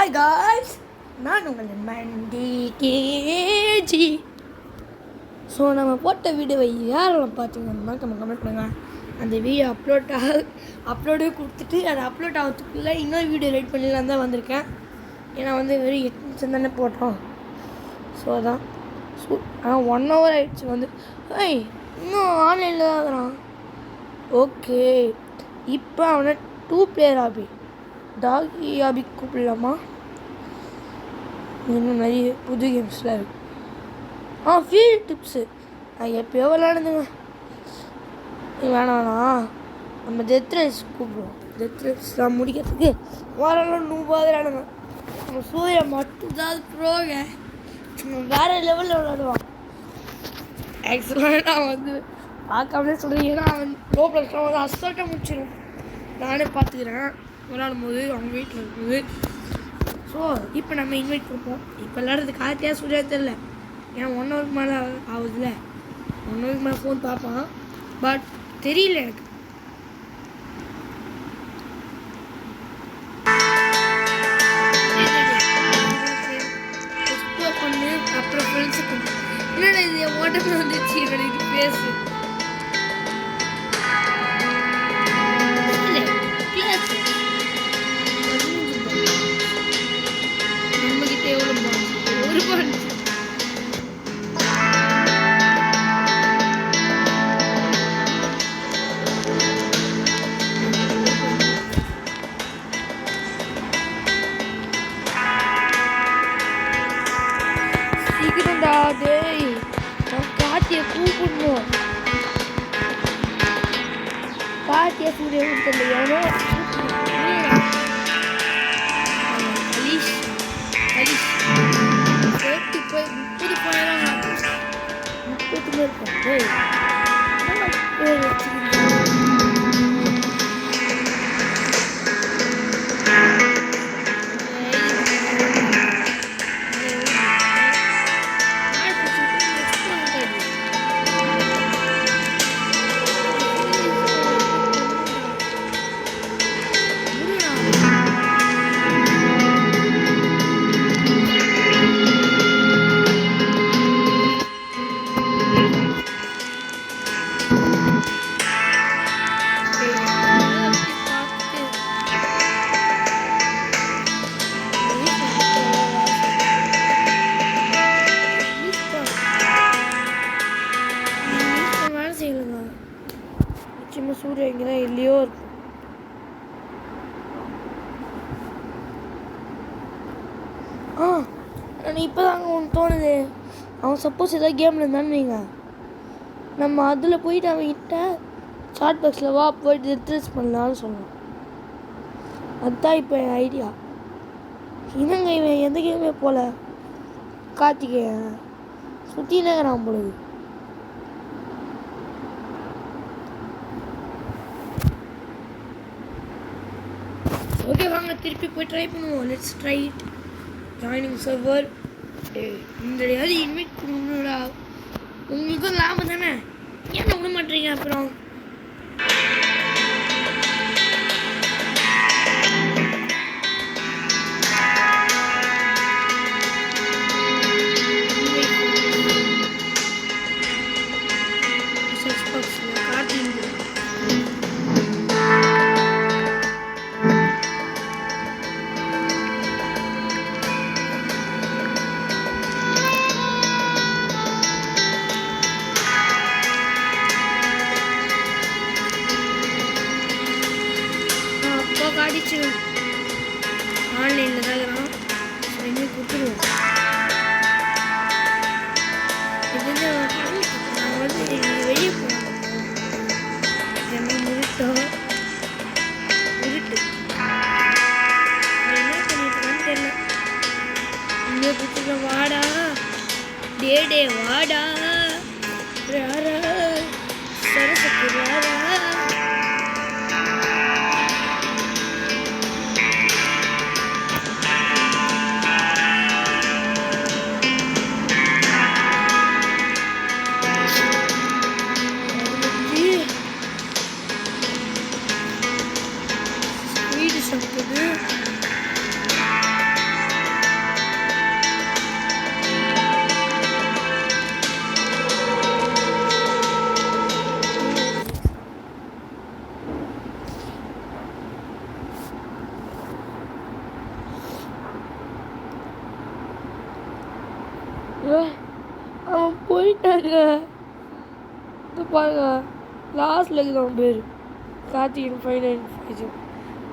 Hi guys, நான் உங்கள் மண்டி KG. So நம்ம போட்ட வீடியோவை யாரெல்லாம் பார்த்தீங்கன்னா கமெண்ட் பண்ணுங்கள். அந்த வீடியோ அப்லோடு கொடுத்துட்டு அதை அப்லோட் ஆகிறதுக்குள்ளே இன்னொரு வீடியோ ரெடி பண்ணிடலாம் தான் வந்திருக்கேன். ஏன்னா வெறும் 8 நிமிஷம் தானே போட்டோம். ஸோ அதான் ஆனால் 1 hour ஆகிடுச்சு. இன்னும் ஆன்லைனில் தான் இருக்கிறான். ஓகே, இப்போ அவனை 2 player ஆபி டாகி ஆபி கூப்பிடலாமா? இன்னும் நிறைய புது கேம்ஸ்லாம் இருக்குது. ஃபீல்ட் டிப்ஸு நான் எப்போயோ விளாடுதுங்க. வேணாம், நம்ம டெத் ரேஸ் கூப்பிடுவோம். டெத் ரேஸ்லாம் முடிக்கிறதுக்கு வரலாம் 100 விளாடுங்க. நம்ம சூர்யா மட்டும்தான் ப்ரோங்க, வேறு லெவலில் விளாடுவான். ஆக்சுவலாக நான் பார்க்காமலே சொல்கிறேன். ஏன்னா அவன் ப்ரோ ப்ளஸ்லாம் அசால்ட்டாக முடிச்சிடும். நானே பார்த்துக்கிறேன் விளாடும் போது அவங்க வீட்டில் இருக்கும்போது. ஸோ இப்போ நம்ம இன்வைட் கொடுப்போம். இப்போ விளாட்றதுக்கு ஆத்தியாக சூர்யா தெரில. ஏன்னா 1 hour மேலே ஆகுதுல்ல. 1 hour மேலே ஃபோன் பார்ப்பான். பட் தெரியல எனக்கு. பண்ணு அப்புறம் ஃப்ரெண்ட்ஸுக்கு என்னடா இது ஓட்டத்தில் வந்துச்சு என்னோட இது பேசு. நம்மகிட்ட எவ்வளோ ஒரு பாஞ்சு சீக்கிரம்டா. டேய், நான் காத்தியை கூப்பிடணும். காத்தியை சூரிய கொடுத்தலையானோ சேர்த்து போய் 30 போயிடலாம். 30 பேர் இருக்காங்க. சூரிய இங்கேதான் இல்லையோ இருக்கும். நான் இப்போ தாங்க ஒன்று தோணுது. அவன் சப்போஸ் ஏதாவது கேமில் இருந்தான்னு வைங்க, நம்ம அதில் போயிட்டு அவன்கிட்ட சாட் பாக்ஸில் வா போயிட்டு ரெட்ரஸ் பண்ணலான்னு சொல்லலாம். அதுதான் இப்போ என் ஐடியா. என்னங்க இவன் எந்த கேமே போல கார்த்திகேயன் சுற்றி நகரான் பொழுது. ஓகே, வாங்க திருப்பி போய் ட்ரை பண்ணுவோம். Let's try it. Joining server. இந்த யாரும் இன்வைட் பண்ணணும்டா. உங்களுக்கும் லாபம் தானே, ஏன் விட மாட்டீங்க? அப்புறம் அடிச்சு ஆன்லைனில் தான் இருக்கிறோம். இனிமேல் கொடுத்துருவோம். இது நான் வெளியே போனோம். என்ன முருட்டோம் முருட்டு என்ன பண்ணிட்டுருக்கான்னு தெரியல. இங்கே கொடுத்துருக்கோம். வாடா டே வாடா ராரா சரசக்கு ராரா. அவன் போயிட்டாங்க. இது பாருங்க, லாஸ்ட்ல இருக்குது அவன் பேர் கார்த்திகன் 5950.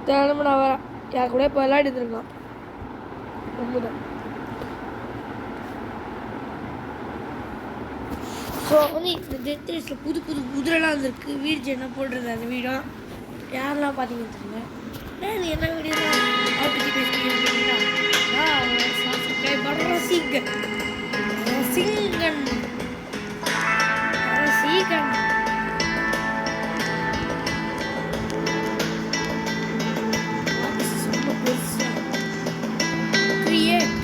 தினமும் நான் வரேன், யார் கூட இப்போ விளையாடிட்டு இருக்கான். ரொம்பதான். ஸோ வந்து இந்த டெத் ரேஸில் புது புது குதிரைலாம் வந்துருக்கு. வீடு என்ன போடுறது அந்த வீடியோ யாரெல்லாம் பார்த்தீங்கன்னு தெரியல. இது என்ன வீடியோ ஆர்பிஜி பேசுகிறீங்கன்னா ரசிகன் ரசிகன் ரசிகன் ரொம்ப பெருசா கிரியேட்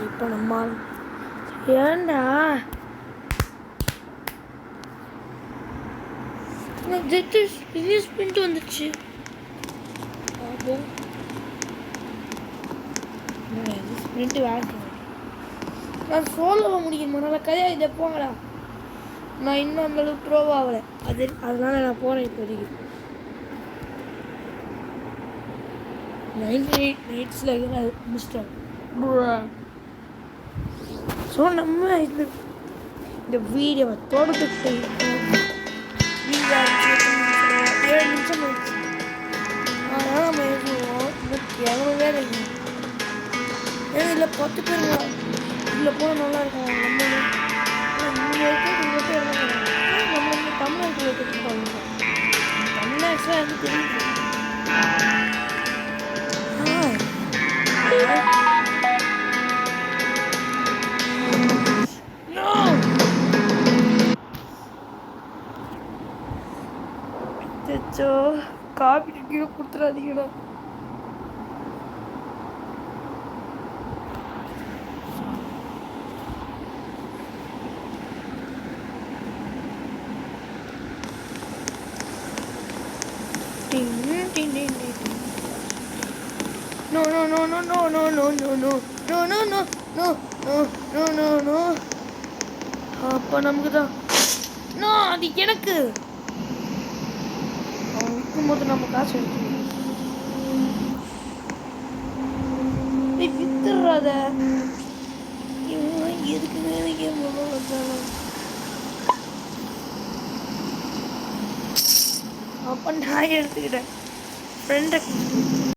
இப்போ நம்ம ஏண்டா ஸ்பிரிண்ட் வந்துச்சு. ஸ்பிரிண்ட் வேலை நான் சோலோவை முடிக்கணுமா? நல்லா கதையா இதை போங்கடா. நான் இன்னும் அந்தளவுக்கு ப்ரோவாகலை, அதனால நான் போகிறேன். இப்போதைக்கு 98 நைட்ஸில் இருக்கிற மிஸ்டர். ஸோ நம்ம இந்த வீடியோவை தொடர்ந்துட்டு 7 நிமிஷம் ஆயிடுச்சு. அதனால் நம்ம எழுதுவோம். இன்னும் வேலை ஏன்னா இல்லை 10 பேர் இதில் போனால் நல்லா இருக்கும். நம்ம தமிழ்நாட்டில் இருக்கிறது தமிழ்நாட்டில் எனக்கு தெரியுது. காப்பி கீழே கொடுத்துடாதீங்கடா. No no no no no no no no no no no no no no no no no. அப்பா நமக்கு தான். நோ, அது எனக்கு. அவன் விற்கும்போது நம்ம காசு எடுக்கணும். நீ வித்துறாத. இவன் எதுக்கு வேலைக்கு வந்தாலும் அப்போ நான் எடுத்துக்கிட்டேன் ஃப்ரெண்டை.